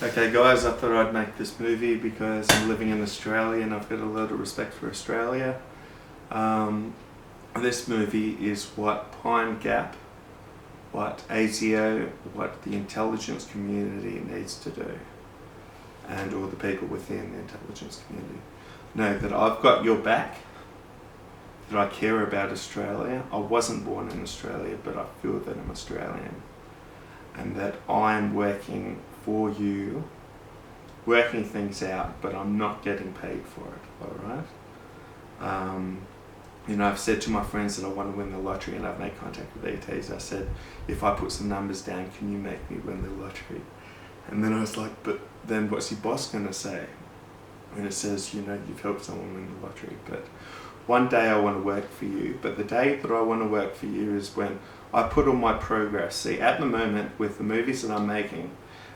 Okay guys, I thought I'd make this movie because I'm living in Australia and I've got a lot of respect for Australia. This movie is what Pine Gap, what ASIO, what the intelligence community needs to do, and all the people within the intelligence community. Know that I've got your back, that I care about Australia. I wasn't born in Australia, but I feel that I'm Australian, and that I'm working for you, working things out, but I'm not getting paid for it, alright? I've said to my friends that I want to win the lottery, and I've made contact with ETs. I said, if I put some numbers down, can you make me win the lottery? And then I was like, but then what's your boss going to say? And it says, you've helped someone win the lottery, but one day I want to work for you. But the day that I want to work for you is when I put all my progress. See, at the moment, with the movies that I'm making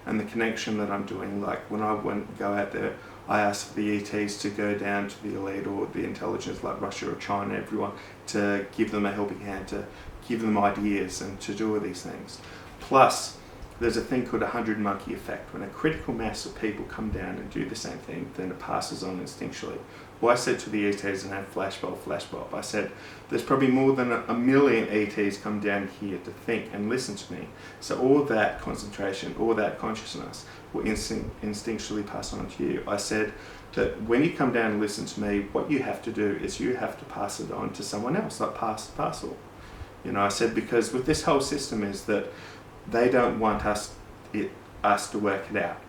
and the connection that I'm doing, like when I go out there, I ask for the ETs to go down to the elite or the intelligence like Russia or China, everyone, to give them a helping hand, to give them ideas and to do all these things. Plus, there's a thing called a 100 monkey effect. When a critical mass of people come down and do the same thing, then it passes on instinctually. Well, I said to the ETs, and I had flashbulb, I said, there's probably more than a million ETs come down here to think and listen to me. So all that concentration, all that consciousness will instinctually pass on to you. I said that when you come down and listen to me, what you have to do is you have to pass it on to someone else, like pass the parcel. I said, because with this whole system is that they don't want us to work it out.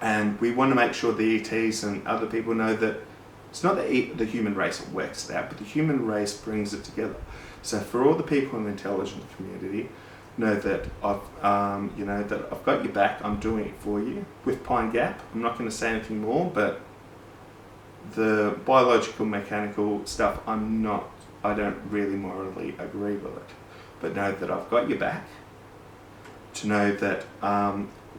And we want to make sure the ETs and other people know that it's not the human race that works it out, but the human race brings it together. So for all the people in the intelligence community, know that I've got your back. I'm doing it for you with Pine Gap. I'm not going to say anything more, but the biological, mechanical stuff, I don't really morally agree with it. But know that I've got your back. To know that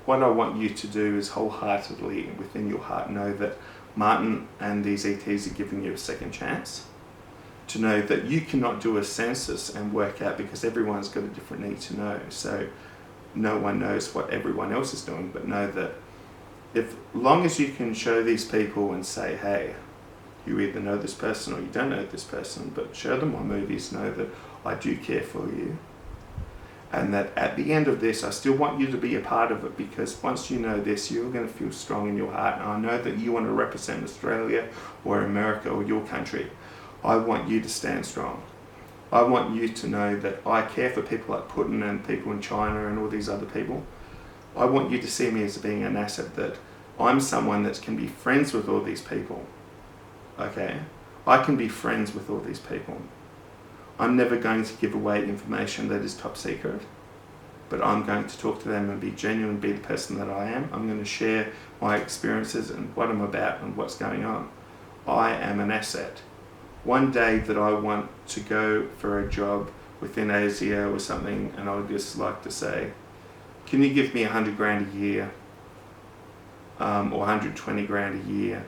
what I want you to do is wholeheartedly within your heart know that Martin and these ETs are giving you a second chance. To know that you cannot do a census and work out, because everyone's got a different need to know. So no one knows what everyone else is doing, but know that if long as you can show these people and say, hey, you either know this person or you don't know this person, but show them my movies, know that I do care for you. And that at the end of this, I still want you to be a part of it, because once you know this, you're going to feel strong in your heart. And I know that you want to represent Australia or America or your country. I want you to stand strong. I want you to know that I care for people like Putin and people in China and all these other people. I want you to see me as being an asset, that I'm someone that can be friends with all these people. Okay? I can be friends with all these people. I'm never going to give away information that is top secret, but I'm going to talk to them and be genuine, be the person that I am. I'm going to share my experiences and what I'm about and what's going on. I am an asset. One day that I want to go for a job within ASIO or something, and I would just like to say, can you give me 100 grand a year, or 120 grand a year,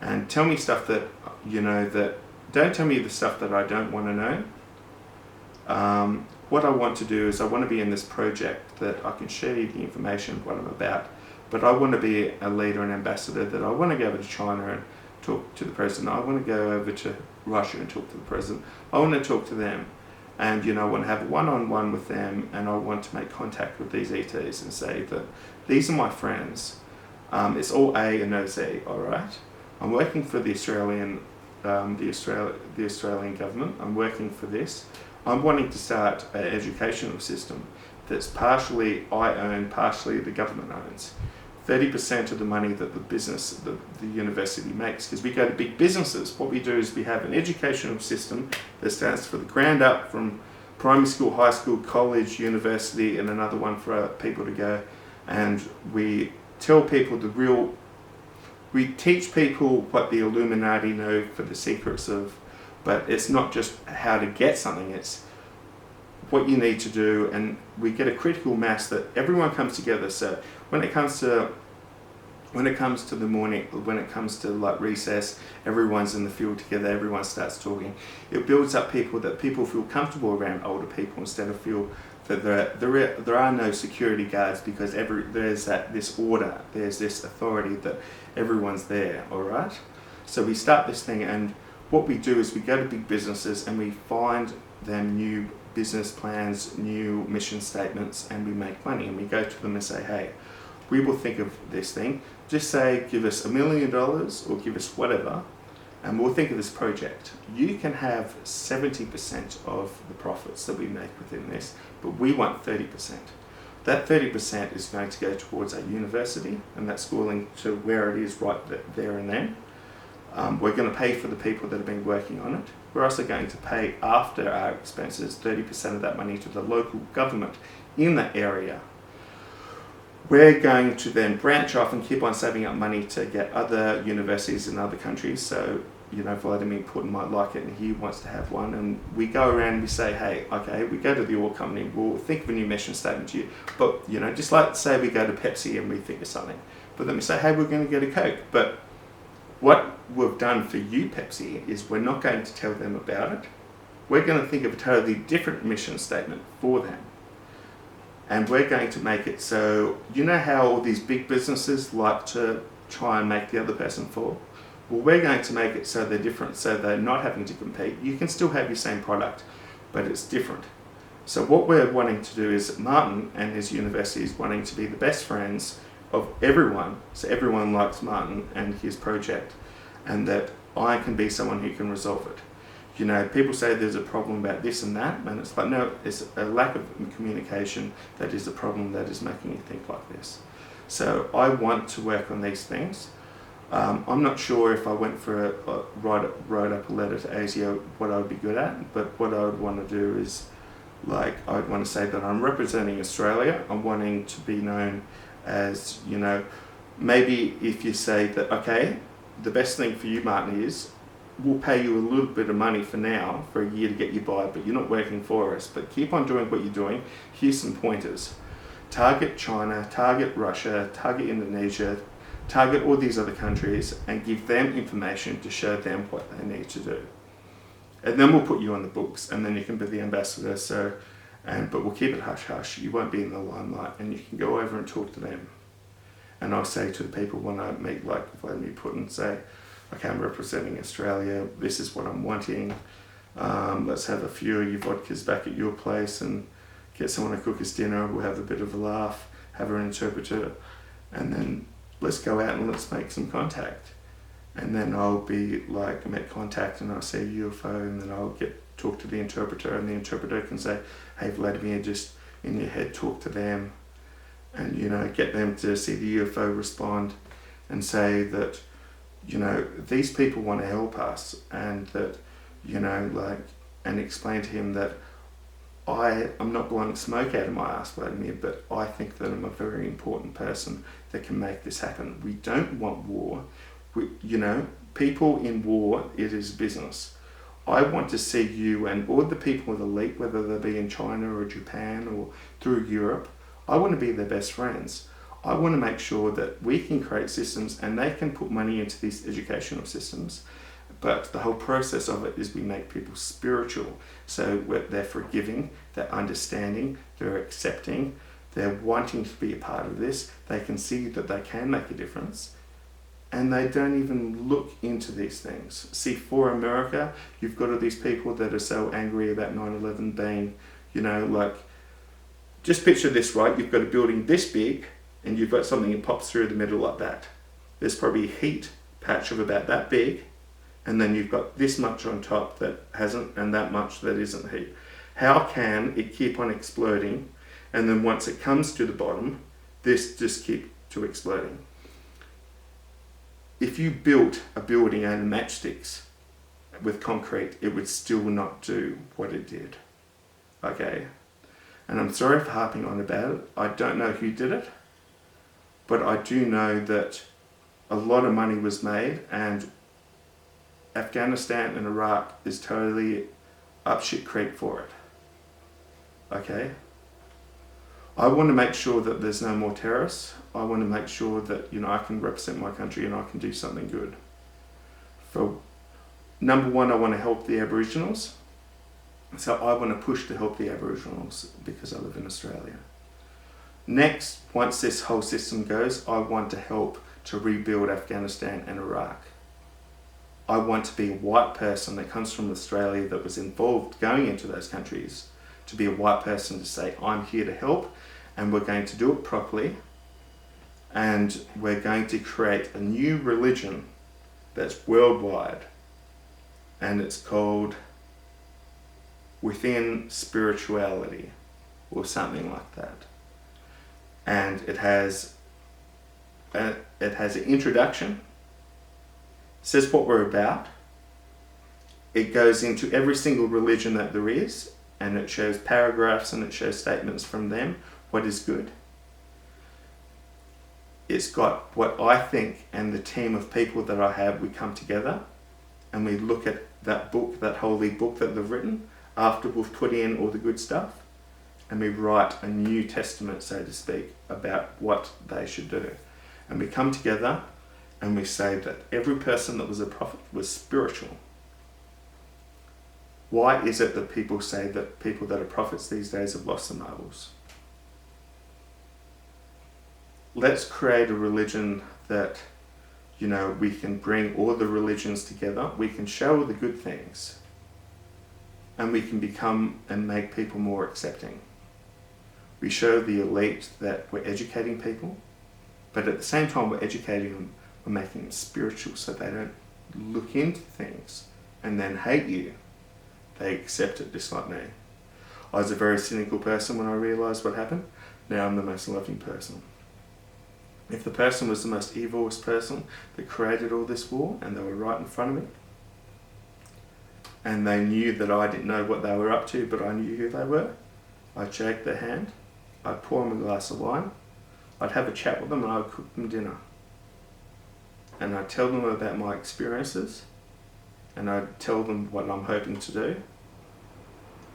and tell me stuff that, that don't tell me the stuff that I don't want to know. What I want to do is I want to be in this project that I can share you the information of what I'm about, but I want to be a leader and ambassador, that I want to go over to China and talk to the president. I want to go over to Russia and talk to the president. I want to talk to them, and I want to have a one-on-one with them, and I want to make contact with these ETs and say that these are my friends. It's all A and no Z, alright? I'm working for the Australian government. I'm working for this. I'm wanting to start an educational system that's partially I own, partially the government owns. 30% of the money that the university makes, because we go to big businesses. What we do is we have an educational system that stands for the ground up, from primary school, high school, college, university, and another one for people to go. And we tell people we teach people what the Illuminati know for the secrets of. But it's not just how to get something, it's what you need to do, and we get a critical mass that everyone comes together. So when it comes to when it comes to the morning, when it comes to like recess, everyone's in the field together, everyone starts talking. It builds up people, that people feel comfortable around older people instead of feel that there are no security guards, because there's this order, there's this authority that everyone's there, all right? So we start this thing, and what we do is we go to big businesses and we find them new business plans, new mission statements, and we make money, and we go to them and say, hey, we will think of this thing. Just say, give us $1 million or give us whatever, and we'll think of this project. You can have 70% of the profits that we make within this, but we want 30%. That 30% is going to go towards a university, and that's schooling to where it is right there and then. We're going to pay for the people that have been working on it. We're also going to pay, after our expenses, 30% of that money to the local government in that area. We're going to then branch off and keep on saving up money to get other universities in other countries. So, Vladimir Putin might like it and he wants to have one. And we go around and we say, hey, okay, we go to the oil company, we'll think of a new mission statement to you. But, just like say we go to Pepsi and we think of something. But then we say, hey, we're going to get a Coke. But what we've done for you, Pepsi, is we're not going to tell them about it. We're going to think of a totally different mission statement for them. And we're going to make it so, how all these big businesses like to try and make the other person fall? Well, we're going to make it so they're different, so they're not having to compete. You can still have your same product, but it's different. So what we're wanting to do is, Martin and his university is wanting to be the best friends of everyone, so everyone likes Martin and his project, and that I can be someone who can resolve it. People say there's a problem about this and that, and it's like, no, it's a lack of communication that is the problem that is making you think like this. So I want to work on these things. I'm not sure if I went for wrote up a letter to ASIO what I would be good at, but what I would want to do is, I would want to say that I'm representing Australia. I'm wanting to be known as, maybe if you say that, okay, the best thing for you, Martin, is we'll pay you a little bit of money for now, for a year to get you by, but you're not working for us. But keep on doing what you're doing. Here's some pointers. Target China, target Russia, target Indonesia, target all these other countries, and give them information to show them what they need to do. And then we'll put you on the books, and then you can be the ambassador. But we'll keep it hush-hush. You won't be in the limelight, and you can go over and talk to them. And I'll say to the people when I meet, like Vladimir Putin, say, okay, I'm representing Australia, this is what I'm wanting, let's have a few of your vodkas back at your place and get someone to cook us dinner, we'll have a bit of a laugh, have an interpreter, and then let's go out and let's make some contact. And then I'll be like, make contact and I'll see a UFO, and then I'll talk to the interpreter, and the interpreter can say, hey Vladimir, just in your head talk to them, and get them to see the UFO respond and say that, these people want to help us, and that, and explain to him that I'm not blowing smoke out of my ass, Vladimir, but I think that I'm a very important person that can make this happen. We don't want war. People in war, it is business. I want to see you and all the people with elite, whether they be in China or Japan or through Europe, I want to be their best friends. I want to make sure that we can create systems and they can put money into these educational systems. But the whole process of it is we make people spiritual. So they're forgiving, they're understanding, they're accepting, they're wanting to be a part of this. They can see that they can make a difference. And they don't even look into these things. See, for America, you've got all these people that are so angry about 9/11 being, just picture this, right? You've got a building this big, and you've got something that pops through the middle like that. There's probably a heat patch of about that big, and then you've got this much on top that hasn't, and that much that isn't heat. How can it keep on exploding, and then once it comes to the bottom, this just keep to exploding? If you built a building out of matchsticks with concrete, it would still not do what it did. Okay? And I'm sorry for harping on about it. I don't know who did it, but I do know that a lot of money was made, and Afghanistan and Iraq is totally up shit creek for it. Okay? I want to make sure that there's no more terrorists. I want to make sure that, I can represent my country and I can do something good. For number one, I want to help the Aboriginals. So I want to push to help the Aboriginals because I live in Australia. Next, once this whole system goes, I want to help to rebuild Afghanistan and Iraq. I want to be a white person that comes from Australia that was involved going into those countries, to be a white person to say, I'm here to help and we're going to do it properly and we're going to create a new religion that's worldwide, and it's called Within Spirituality or something like that. And it has an introduction, says what we're about. It goes into every single religion that there is, and it shows paragraphs and it shows statements from them, what is good. It's got what I think, and the team of people that I have, we come together and we look at that book, that holy book that they've written, after we've put in all the good stuff, and we write a New Testament, so to speak, about what they should do. And we come together and we say that every person that was a prophet was spiritual. Why is it that people say that people that are prophets these days have lost the marbles? Let's create a religion that, we can bring all the religions together. We can show the good things. And we can become and make people more accepting. We show the elite that we're educating people, but at the same time we're educating them, we're making them spiritual so they don't look into things and then hate you. They accept it just like me. I was a very cynical person when I realised what happened. Now I'm the most loving person. If the person was the most evilest person that created all this war and they were right in front of me, and they knew that I didn't know what they were up to, but I knew who they were, I'd shake their hand, I'd pour them a glass of wine, I'd have a chat with them and I'd cook them dinner. And I'd tell them about my experiences, and I'd tell them what I'm hoping to do.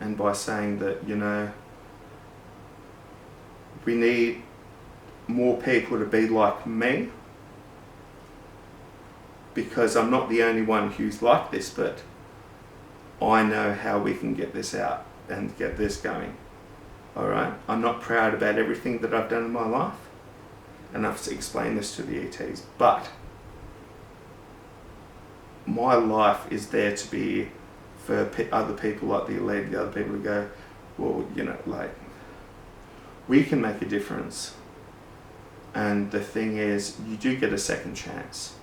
And by saying that, we need more people to be like me, because I'm not the only one who's like this, but I know how we can get this out and get this going. Alright? I'm not proud about everything that I've done in my life, and I've explained this to the ETs, but my life is there to be for other people like the elite, the other people to go, well, we can make a difference. And the thing is, you do get a second chance.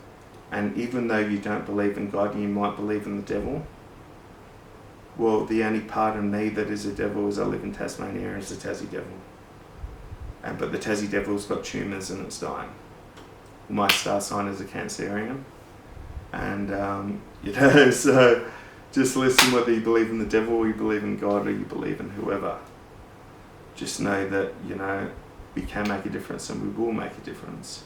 And even though you don't believe in God and you might believe in the devil, well, the only part of me that is a devil is I live in Tasmania and it's a Tassie devil. But the Tassie devil's got tumours and it's dying. My star sign is a Cancerian. And, so just listen whether you believe in the devil or you believe in God or you believe in whoever. Just know that, we can make a difference and we will make a difference.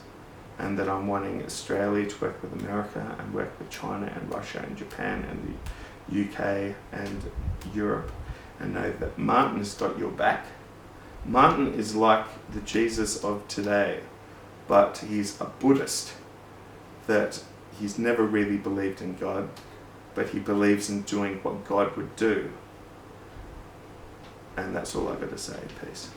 And that I'm wanting Australia to work with America and work with China and Russia and Japan and the UK and Europe, and know that Martin's got your back. Martin is like the Jesus of today, but he's a Buddhist that he's never really believed in God, but he believes in doing what God would do. And that's all I've got to say. Peace.